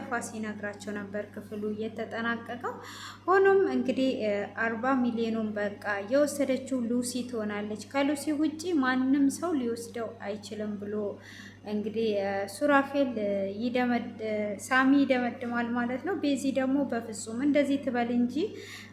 እንደጠፋ ሲነግራቸው ነበር ክፍሉ እየተጠናቀቀው። ሆኖም እንግዲህ 40 ሚሊዮኑን በቃ የወሰደችው ሉሲ ትሆናለች፣ ከሉሲ ውጪ ማንም ሰው ሊወስደው አይችልም ብሎ እንግዲህ ሱራፌል ሳሚ ይደመድማል ማለት ነው። ቤዚ ደግሞ በፍጹም እንደዚህ ትበል እንጂ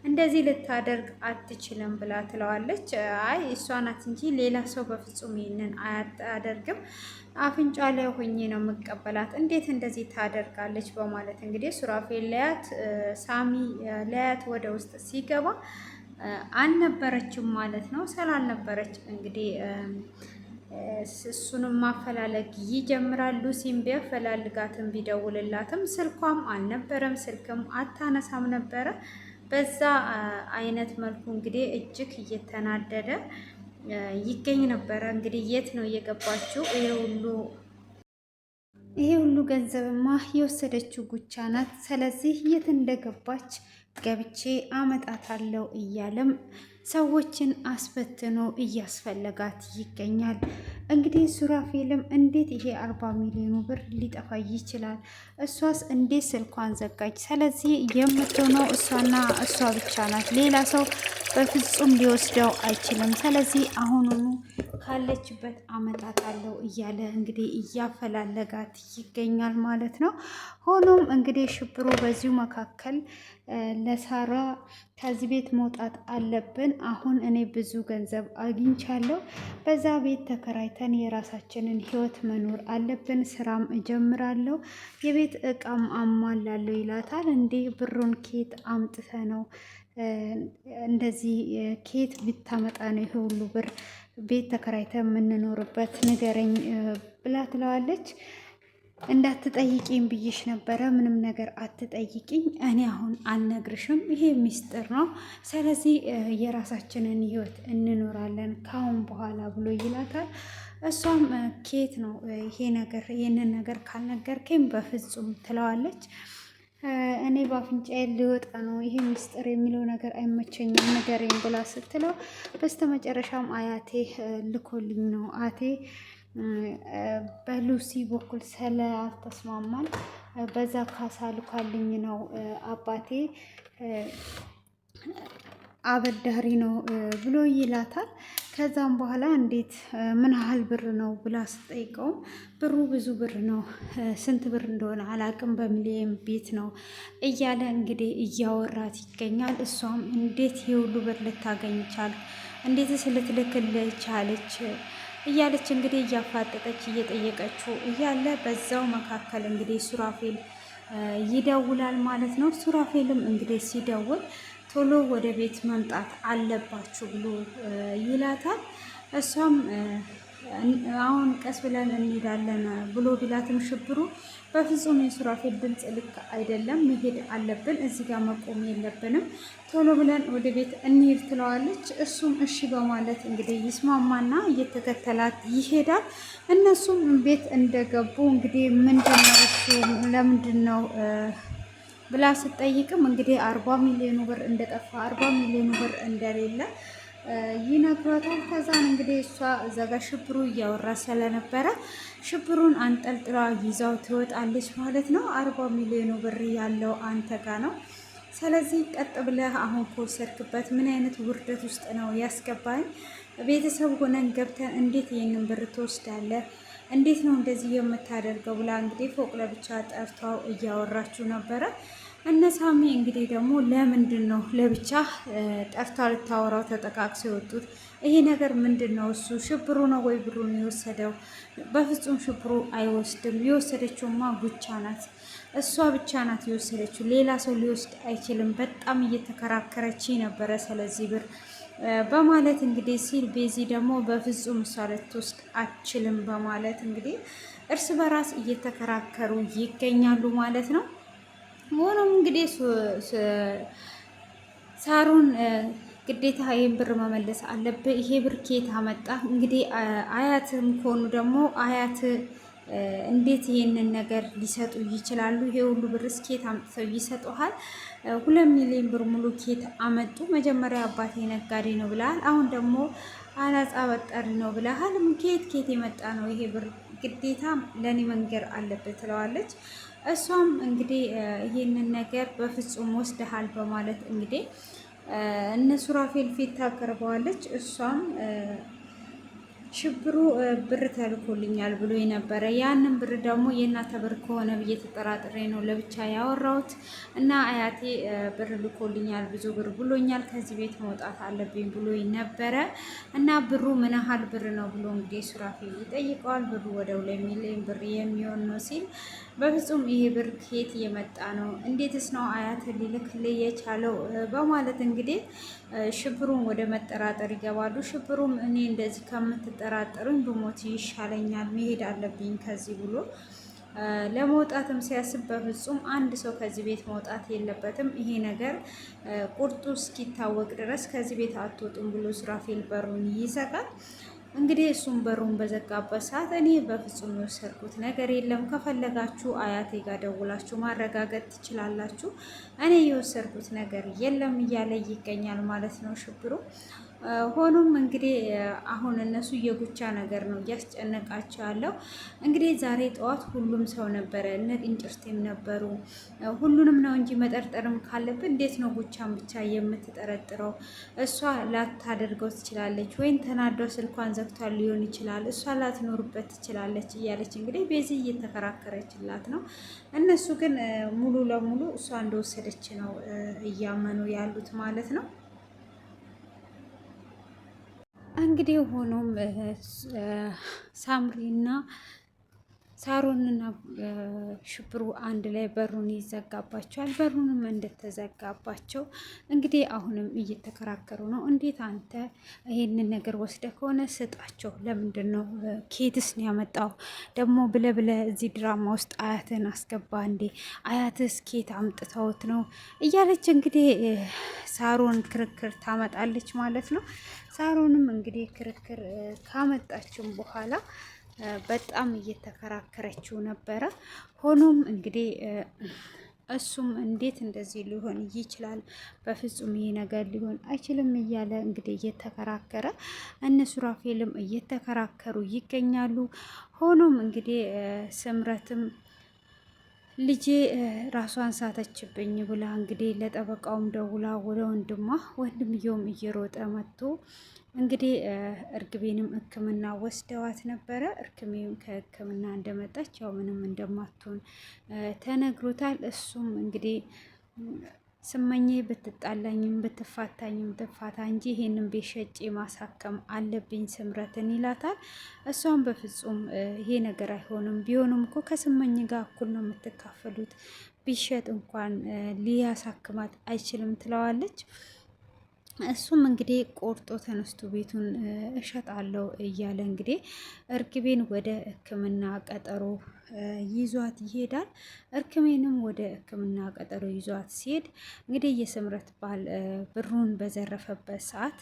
እንደዚህ ልታደርግ አትችልም ብላ ትለዋለች። አይ እሷ ናት እንጂ ሌላ ሰው በፍጹም ይህንን አያደርግም፣ አፍንጫ ላይ ሆኜ ነው የምቀበላት፣ እንዴት እንደዚህ ታደርጋለች በማለት እንግዲህ ሱራፌል ሳሚ ሊያያት ወደ ውስጥ ሲገባ አልነበረችም ማለት ነው። ስላልነበረች እንግዲህ እሱንም ማፈላለግ ይጀምራል። ሉሲም ቢያፈላልጋትም ቢደውልላትም ስልኳም አልነበረም፣ ስልክም አታነሳም ነበረ። በዛ አይነት መልኩ እንግዲህ እጅግ እየተናደደ ይገኝ ነበረ። እንግዲህ የት ነው እየገባችው? ይሄ ሁሉ ገንዘብማ የወሰደችው ጉቻ ናት። ስለዚህ የት እንደገባች ገብቼ አመጣታለሁ እያለም ሰዎችን አስበትኖ እያስፈለጋት ይገኛል። እንግዲህ ሱራፌልም እንዴት ይሄ 40 ሚሊዮኑ ብር ሊጠፋ ይችላል? እሷስ እንዴት ስልኳን ዘጋች? ስለዚህ የምትሆነው እሷና እሷ ብቻ ናት፣ ሌላ ሰው በፍጹም ሊወስደው አይችልም። ስለዚህ አሁኑኑ ካለችበት አመጣታለሁ እያለ እንግዲህ እያፈላለጋት ይገኛል ማለት ነው። ሆኖም እንግዲህ ሽብሩ በዚሁ መካከል ለሳራ ከዚህ ቤት መውጣት አለብን፣ አሁን እኔ ብዙ ገንዘብ አግኝቻለሁ፣ በዛ ቤት ተከራይተን የራሳችንን ህይወት መኖር አለብን፣ ስራም እጀምራለሁ፣ የቤት እቃም አሟላለሁ ይላታል። እንዴ ብሩን ኬት አምጥተ ነው እንደዚህ ኬት ብታመጣ ነው ይሄ ሁሉ ብር ቤት ተከራይተ የምንኖርበት ንገረኝ ብላ ትለዋለች። እንዳትጠይቂኝ ብዬሽ ነበረ፣ ምንም ነገር አትጠይቂኝ፣ እኔ አሁን አልነግርሽም፣ ይሄ ሚስጥር ነው። ስለዚህ የራሳችንን ህይወት እንኖራለን ካሁን በኋላ ብሎ ይላታል። እሷም ኬት ነው ይሄንን ነገር ካልነገርከኝ በፍጹም ትለዋለች። እኔ በአፍንጫዬ ሊወጣ ነው፣ ይሄ ሚስጥር የሚለው ነገር አይመቸኝም ንገረኝ ብላ ስትለው በስተመጨረሻም አያቴ ልኮልኝ ነው፣ አቴ በሉሲ በኩል ስላልተስማማን በዛ ካሳ ልኳልኝ ነው፣ አባቴ አበዳሪ ነው ብሎ ይላታል። ከዛም በኋላ እንዴት ምን ያህል ብር ነው ብላ ስጠይቀውም ብሩ ብዙ ብር ነው፣ ስንት ብር እንደሆነ አላቅም፣ በሚሊየን ቤት ነው እያለ እንግዲህ እያወራት ይገኛል። እሷም እንዴት የሁሉ ብር ልታገኝ ቻል፣ እንዴትስ ልትልክልህ ቻለች እያለች እንግዲህ እያፋጠጠች እየጠየቀችው እያለ በዛው መካከል እንግዲህ ሱራፌል ይደውላል ማለት ነው። ሱራፌልም እንግዲህ ሲደውል ቶሎ ወደ ቤት መምጣት አለባችሁ ብሎ ይላታል። እሷም አሁን ቀስ ብለን እንሄዳለን ብሎ ቢላትም ሽብሩ በፍጹም የሱራፌል ድምፅ ልክ አይደለም፣ መሄድ አለብን፣ እዚህ ጋር መቆም የለብንም፣ ቶሎ ብለን ወደ ቤት እንሄድ ትለዋለች። እሱም እሺ በማለት እንግዲህ ይስማማና እየተከተላት ይሄዳል። እነሱም ቤት እንደገቡ እንግዲህ ምንድነው እሱ ለምንድን ነው ብላ ስትጠይቅም እንግዲህ 40 ሚሊዮኑ ብር እንደጠፋ 40 ሚሊዮኑ ብር እንደሌለ ይነግሯታል። ከዛን እንግዲህ እሷ እዛ ጋር ሽብሩ እያወራ ስለነበረ ሽብሩን አንጠልጥላ ይዛው ትወጣለች ማለት ነው። 40 ሚሊዮኑ ብር ያለው አንተ ጋ ነው። ስለዚህ ቀጥ ብለህ አሁን ከወሰድክበት ምን አይነት ውርደት ውስጥ ነው ያስገባኝ? ቤተሰብ ሆነን ገብተን እንዴት ይህንን ብር ትወስዳለህ? እንዴት ነው እንደዚህ የምታደርገው? ብላ እንግዲህ ፎቅ ለብቻ ጠርታው እያወራችሁ ነበረ። እነሳሚ እንግዲህ ደግሞ ለምንድን ነው ለብቻ ጠርታ ልታወራው ተጠቃቅሰው የወጡት? ይሄ ነገር ምንድን ነው? እሱ ሽብሩ ነው ወይ ብሩን የወሰደው? በፍጹም ሽብሩ አይወስድም። የወሰደችውማ ጉቻ ናት፣ እሷ ብቻ ናት የወሰደችው፣ ሌላ ሰው ሊወስድ አይችልም። በጣም እየተከራከረች ነበረ ስለዚህ ብር በማለት እንግዲህ ሲል ቤዚ ደግሞ በፍጹም እሷ ልትወስድ አትችልም በማለት እንግዲህ እርስ በራስ እየተከራከሩ ይገኛሉ ማለት ነው። ሆኖም እንግዲህ ሳሩን ግዴታ ይህን ብር መመለስ አለብህ፣ ይሄ ብር ከየት አመጣ? እንግዲህ አያትም ከሆኑ ደግሞ አያት እንዴት ይሄንን ነገር ሊሰጡ ይችላሉ? ይሄ ሁሉ ብር ከየት አምጥተው ይሰጡሃል? 2 ሚሊዮን ብር ሙሉ ከየት አመጡ? መጀመሪያ አባቴ ነጋዴ ነው ብለሃል፣ አሁን ደግሞ አናጻ በጠሪ ነው ብለሃል። ከየት የመጣ ነው ይሄ ብር? ግዴታ ለኔ መንገር አለበት ትለዋለች። እሷም እንግዲህ ይህንን ነገር በፍጹም ወስደሃል በማለት እንግዲህ እነ ሱራፌል ፊት ታቀርበዋለች። እሷም ሽብሩ ብር ተልኮልኛል ብሎ ነበረ። ያንን ብር ደግሞ የእናተ ብር ከሆነ ብዬ ተጠራጥሬ ነው ለብቻ ያወራሁት እና አያቴ ብር ልኮልኛል፣ ብዙ ብር ብሎኛል፣ ከዚህ ቤት መውጣት አለብኝ ብሎ ነበረ እና ብሩ ምን ያህል ብር ነው ብሎ እንግዲህ ሱራፌል ይጠይቀዋል። ብሩ ወደ 2 ሚሊዮን ብር የሚሆን ነው ሲል በፍጹም ይሄ ብር ከየት እየመጣ ነው? እንዴትስ ነው አያት ሊልክልህ የቻለው? በማለት እንግዲህ ሽብሩን ወደ መጠራጠር ይገባሉ። ሽብሩም እኔ እንደዚህ ከምትጠራጠሩኝ ብሞት ይሻለኛል፣ መሄድ አለብኝ ከዚህ ብሎ ለመውጣትም ሲያስብ በፍጹም አንድ ሰው ከዚህ ቤት መውጣት የለበትም፣ ይሄ ነገር ቁርጡ እስኪታወቅ ድረስ ከዚህ ቤት አትወጡም ብሎ ሱራፌል በሩን ይዘጋል። እንግዲህ እሱም በሩን በዘጋበት ሰዓት እኔ በፍጹም የወሰድኩት ነገር የለም፣ ከፈለጋችሁ አያቴ ጋር ደውላችሁ ማረጋገጥ ትችላላችሁ፣ እኔ የወሰድኩት ነገር የለም እያለ ይገኛል ማለት ነው ሽብሩ። ሆኖም እንግዲህ አሁን እነሱ የጉቻ ነገር ነው እያስጨነቃቸው ያለው። እንግዲህ ዛሬ ጠዋት ሁሉም ሰው ነበረ፣ እነ ቅንጭርቴም ነበሩ። ሁሉንም ነው እንጂ መጠርጠርም ካለብን እንዴት ነው ጉቻን ብቻ የምትጠረጥረው? እሷ ላታደርገው ትችላለች፣ ወይም ተናደው ስልኳን ዘግቷል ሊሆን ይችላል፣ እሷ ላትኖርበት ትችላለች እያለች እንግዲህ ቤዚ እየተከራከረችላት ነው። እነሱ ግን ሙሉ ለሙሉ እሷ እንደወሰደች ነው እያመኑ ያሉት ማለት ነው። እንግዲህ ሆኖም ሳምሪና ሳሮንና ሽብሩ አንድ ላይ በሩን ይዘጋባቸዋል። በሩንም እንደተዘጋባቸው እንግዲህ አሁንም እየተከራከሩ ነው። እንዴት አንተ ይሄንን ነገር ወስደ ከሆነ ስጣቸው፣ ለምንድን ነው ኬትስ ነው ያመጣው ደግሞ ብለ ብለ እዚህ ድራማ ውስጥ አያትን አስገባ እንዴ? አያትስ ኬት አምጥተውት ነው እያለች እንግዲህ ሳሮን ክርክር ታመጣለች ማለት ነው። ሳሮንም እንግዲህ ክርክር ካመጣችም በኋላ በጣም እየተከራከረችው ነበረ። ሆኖም እንግዲህ እሱም እንዴት እንደዚህ ሊሆን ይችላል? በፍጹም ይሄ ነገር ሊሆን አይችልም እያለ እንግዲህ እየተከራከረ እነ ሱራፌልም እየተከራከሩ ይገኛሉ። ሆኖም እንግዲህ ስምረትም ልጄ ራሷን ሳተችብኝ ብላ እንግዲህ ለጠበቃውም ደውላ ወደ ወንድምየውም እየሮጠ መጥቶ እንግዲህ እርግቤንም ሕክምና ወስደዋት ነበረ። እርግቤም ከሕክምና እንደመጣች ያው ምንም እንደማትሆን ተነግሮታል። እሱም እንግዲህ ስመኝ ብትጣላኝም ብትፋታኝም ትፋታ እንጂ ይሄንን ቤት ሸጬ ማሳከም አለብኝ ስምረትን ይላታል። እሷም በፍጹም ይሄ ነገር አይሆንም፣ ቢሆንም እኮ ከስመኝ ጋር እኩል ነው የምትካፈሉት፣ ቢሸጥ እንኳን ሊያሳክማት አይችልም ትለዋለች። እሱም እንግዲህ ቆርጦ ተነስቶ ቤቱን እሸጣለሁ እያለ እንግዲህ እርግቤን ወደ ሕክምና ቀጠሮ ይዟት ይሄዳል። እርግቤንም ወደ ሕክምና ቀጠሮ ይዟት ሲሄድ እንግዲህ የስምረት ባል ብሩን በዘረፈበት ሰዓት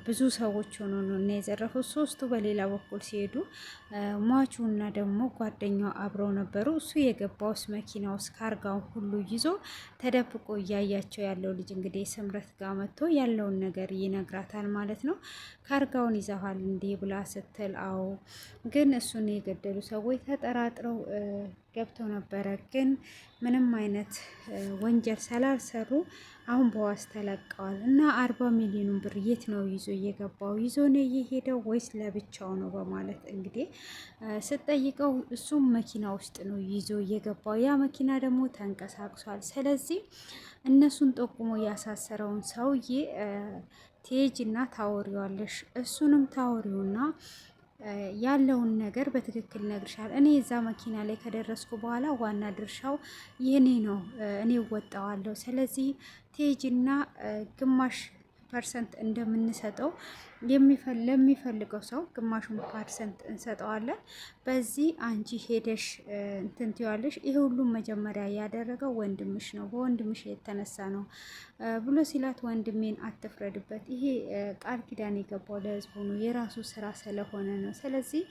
ብዙ ሰዎች ሆኖ ነው እና የዘረፉት። ሶስቱ በሌላ በኩል ሲሄዱ ሟቹ እና ደግሞ ጓደኛው አብረው ነበሩ። እሱ የገባውስ መኪና ውስጥ ካርጋውን ሁሉ ይዞ ተደብቆ እያያቸው ያለው ልጅ እንግዲህ ስምረት ጋር መጥቶ ያለውን ነገር ይነግራታል ማለት ነው። ካርጋውን ይዘዋል እንዴ ብላ ስትል አዎ፣ ግን እሱን የገደሉ ሰዎች ተጠራጥረው ገብተው ነበረ፣ ግን ምንም አይነት ወንጀል ስላልሰሩ አሁን በዋስ ተለቀዋል እና 40 ሚሊዮን ብር የት ነው ይዞ እየገባው? ይዞ ነው እየሄደው ወይስ ለብቻው ነው በማለት እንግዲህ ስትጠይቀው እሱም መኪና ውስጥ ነው ይዞ እየገባው፣ ያ መኪና ደግሞ ተንቀሳቅሷል። ስለዚህ እነሱን ጠቁሞ ያሳሰረውን ሰውዬ ትሄጂና ታወሪዋለሽ፣ እሱንም ታወሪውና ያለውን ነገር በትክክል ነግርሻል። እኔ እዛ መኪና ላይ ከደረስኩ በኋላ ዋና ድርሻው የኔ ነው፣ እኔ እወጣዋለሁ። ስለዚህ ቴጅና ግማሽ ፐርሰንት እንደምንሰጠው ለሚፈልገው ሰው ግማሹን ፐርሰንት እንሰጠዋለን። በዚህ አንቺ ሄደሽ እንትን ትይዋለሽ። ይሄ ሁሉም መጀመሪያ ያደረገው ወንድምሽ ነው፣ በወንድምሽ የተነሳ ነው ብሎ ሲላት፣ ወንድሜን አትፍረድበት፣ ይሄ ቃል ኪዳን የገባው ለህዝቡ ነው፣ የራሱ ስራ ስለሆነ ነው። ስለዚህ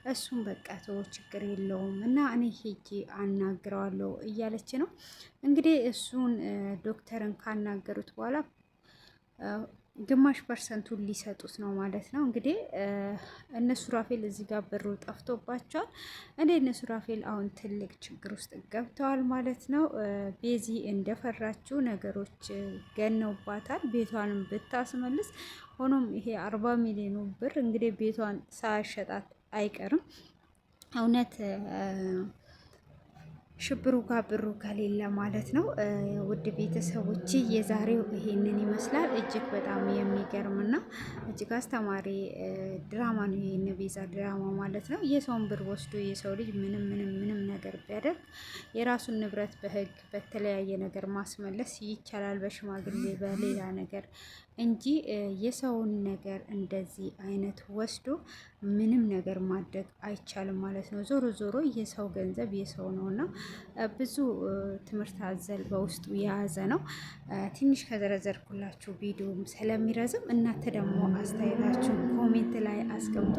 እሱም በቃ ተወው፣ ችግር የለውም እና እኔ ሄጄ አናግረዋለሁ እያለች ነው እንግዲህ። እሱን ዶክተርን ካናገሩት በኋላ ግማሽ ፐርሰንቱን ሊሰጡት ነው ማለት ነው። እንግዲህ እነ ሱራፌል እዚህ ጋር ብሩ ጠፍቶባቸዋል። እነ ሱራፌል አሁን ትልቅ ችግር ውስጥ ገብተዋል ማለት ነው። ቤዚ እንደፈራችው ነገሮች ገነውባታል፣ ቤቷንም ብታስመልስ። ሆኖም ይሄ 40 ሚሊዮኑ ብር እንግዲህ ቤቷን ሳያሸጣት አይቀርም እውነት ሽብሩ ጋር ብሩ ከሌለ ማለት ነው። ውድ ቤተሰቦች የዛሬው ይሄንን ይመስላል። እጅግ በጣም የሚገርምና እጅግ አስተማሪ ድራማ ነው ይሄን ቤዛ ድራማ ማለት ነው። የሰውን ብር ወስዶ የሰው ልጅ ምንም ነገር ቢያደርግ የራሱን ንብረት በሕግ በተለያየ ነገር ማስመለስ ይቻላል፣ በሽማግሌ በሌላ ነገር እንጂ የሰውን ነገር እንደዚህ አይነት ወስዶ ምንም ነገር ማድረግ አይቻልም ማለት ነው። ዞሮ ዞሮ የሰው ገንዘብ የሰው ነውና ብዙ ትምህርት አዘል በውስጡ የያዘ ነው። ትንሽ ከዘረዘርኩላችሁ ቪዲዮም ስለሚረዝም እናንተ ደግሞ አስተያየታችሁን ኮሜንት ላይ አስቀምጡ።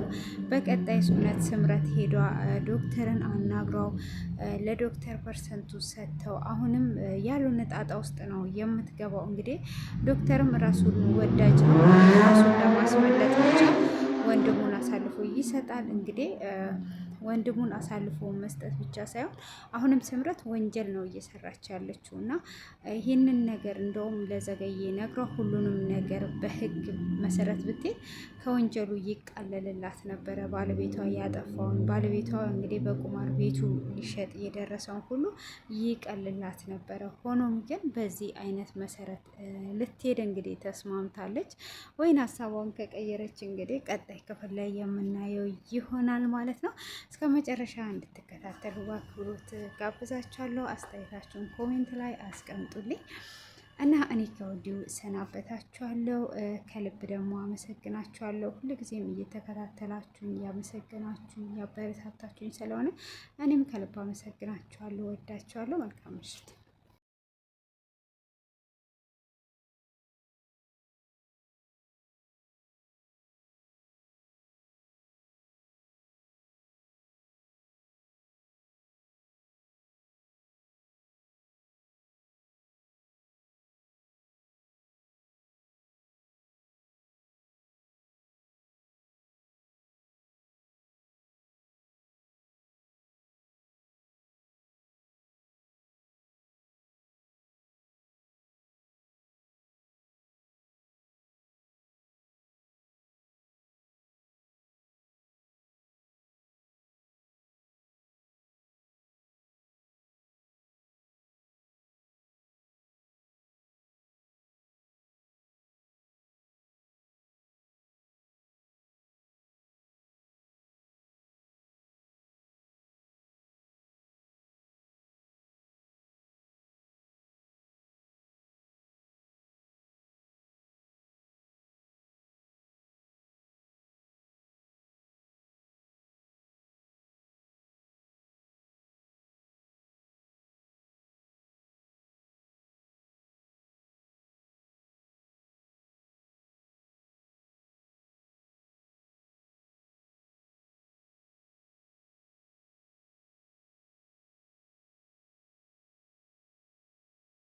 በቀጣይ እውነት ስምረት ሄዷ ዶክተርን አናግረው ለዶክተር ፐርሰንቱ ሰጥተው አሁንም ያልሆነ ጣጣ ውስጥ ነው የምትገባው። እንግዲህ ዶክተርም ራሱን ወዳጅ ነው፣ ራሱን ለማስመለጥ ብቻ ወንድሙን አሳልፎ ይሰጣል። እንግዲህ ወንድሙን አሳልፎ መስጠት ብቻ ሳይሆን አሁንም ስምረት ወንጀል ነው እየሰራች ያለችው እና ይህንን ነገር እንደውም ለዘገየ ነግረው ሁሉንም ነገር በሕግ መሰረት ብትሄድ ከወንጀሉ ይቃለልላት ነበረ። ባለቤቷ ያጠፋውን ባለቤቷ እንግዲህ በቁማር ቤቱ ሊሸጥ የደረሰውን ሁሉ ይቀልላት ነበረ። ሆኖም ግን በዚህ አይነት መሰረት ልትሄድ እንግዲህ ተስማምታለች። ወይን ሀሳቧን ከቀየረች እንግዲህ ቀጣይ ክፍል ላይ የምናየው ይሆናል ማለት ነው። እስከ መጨረሻ እንድትከታተሉ በአክብሮት ጋብዛችኋለሁ። አስተያየታችሁን ኮሜንት ላይ አስቀምጡልኝ እና እኔ ከወዲሁ ሰናበታችኋለሁ። ከልብ ደግሞ አመሰግናችኋለሁ። ሁልጊዜም እየተከታተላችሁኝ እያመሰገናችሁኝ እያበረታታችሁኝ ስለሆነ እኔም ከልብ አመሰግናችኋለሁ። ወዳችኋለሁ። መልካም ምሽት።